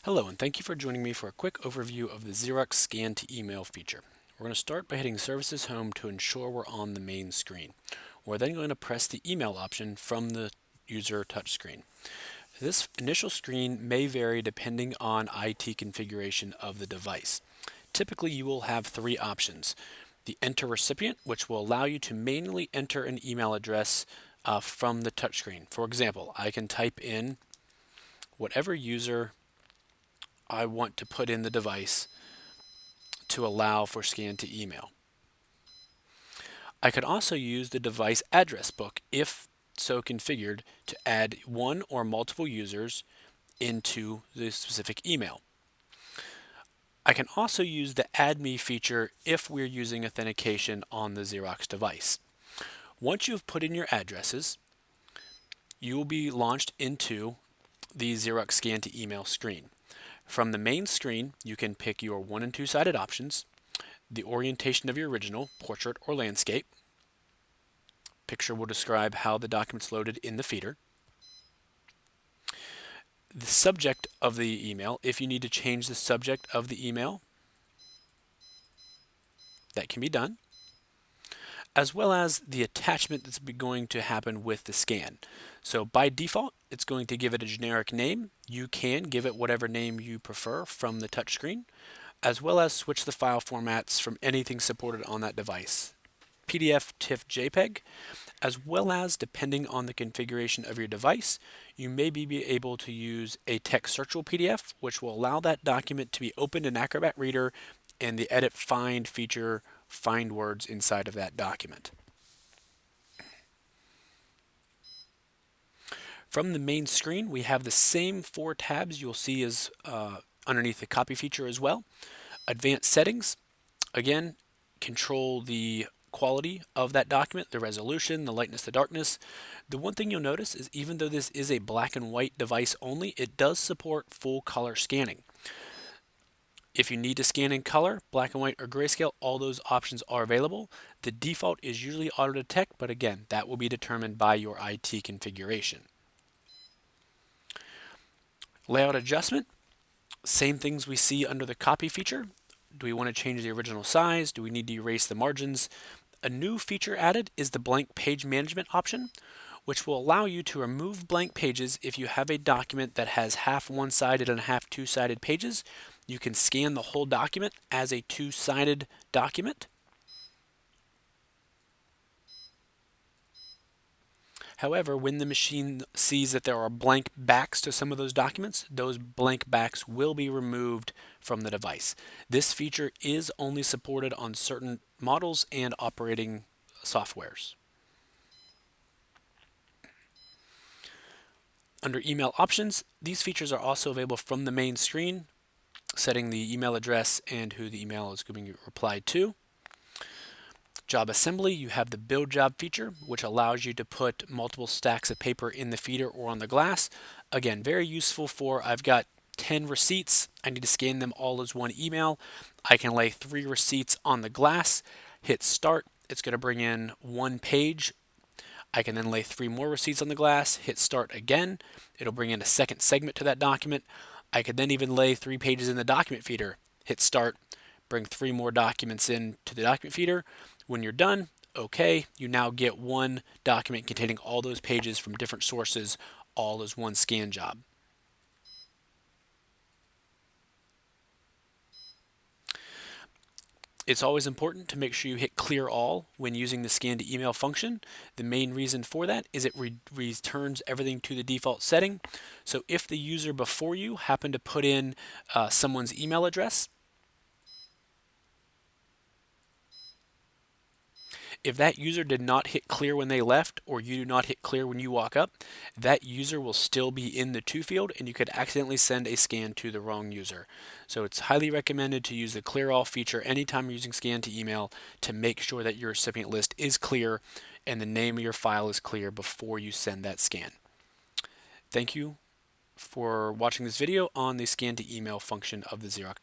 Hello, and thank you for joining me for a quick overview of the Xerox Scan to Email feature. We're going to start by hitting Services Home to ensure we're on the main screen. We're then going to press the email option from the user touchscreen. This initial screen may vary depending on IT configuration of the device. Typically, you will have three options. The Enter Recipient, which will allow you to manually enter an email address from the touchscreen. For example, I can type in whatever user I want to put in the device to allow for scan to email. I could also use the device address book, if so configured, to add one or multiple users into the specific email. I can also use the Add Me feature if we're using authentication on the Xerox device. Once you've put in your addresses, you will be launched into the Xerox Scan to Email screen. From the main screen, you can pick your one and two-sided options, the orientation of your original, portrait or landscape. Picture will describe how the document's loaded in the feeder. The subject of the email, if you need to change the subject of the email, that can be done, as well as the attachment that's going to happen with the scan. So by default, it's going to give it a generic name. You can give it whatever name you prefer from the touchscreen, as well as switch the file formats from anything supported on that device. PDF, TIFF, JPEG, as well as, depending on the configuration of your device, you may be able to use a text searchable PDF, which will allow that document to be opened in Acrobat Reader and the Edit Find feature find words inside of that document. From the main screen, we have the same four tabs you'll see as underneath the copy feature as well. Advanced settings, again, control the quality of that document, the resolution, the lightness, the darkness. The one thing you'll notice is even though this is a black and white device only, it does support full color scanning. If you need to scan in color, black and white or grayscale, all those options are available. The default is usually auto detect, but again, that will be determined by your IT configuration. Layout adjustment, same things we see under the copy feature. Do we want to change the original size? Do we need to erase the margins? A new feature added is the blank page management option, which will allow you to remove blank pages if you have a document that has half one-sided and half two-sided pages. You can scan the whole document as a two-sided document. However, when the machine sees that there are blank backs to some of those documents, those blank backs will be removed from the device. This feature is only supported on certain models and operating softwares. Under email options, these features are also available from the main screen, setting the email address and who the email is going to be replied to. Job assembly, you have the build job feature, which allows you to put multiple stacks of paper in the feeder or on the glass. Again, very useful for I've got 10 receipts, I need to scan them all as one email. I can lay 3 receipts on the glass, hit start, it's going to bring in one page. I can then lay 3 more receipts on the glass, hit start again, it'll bring in a second segment to that document. I could then even lay 3 pages in the document feeder, hit start, bring 3 more documents into the document feeder. When you're done, okay, you now get one document containing all those pages from different sources, all as one scan job. It's always important to make sure you hit clear all when using the scan to email function. The main reason for that is it returns everything to the default setting. So if the user before you happened to put in someone's email address, if that user did not hit clear when they left, or you do not hit clear when you walk up, that user will still be in the to field and you could accidentally send a scan to the wrong user. So it's highly recommended to use the clear all feature anytime you're using scan to email to make sure that your recipient list is clear and the name of your file is clear before you send that scan. Thank you for watching this video on the scan to email function of the Xerox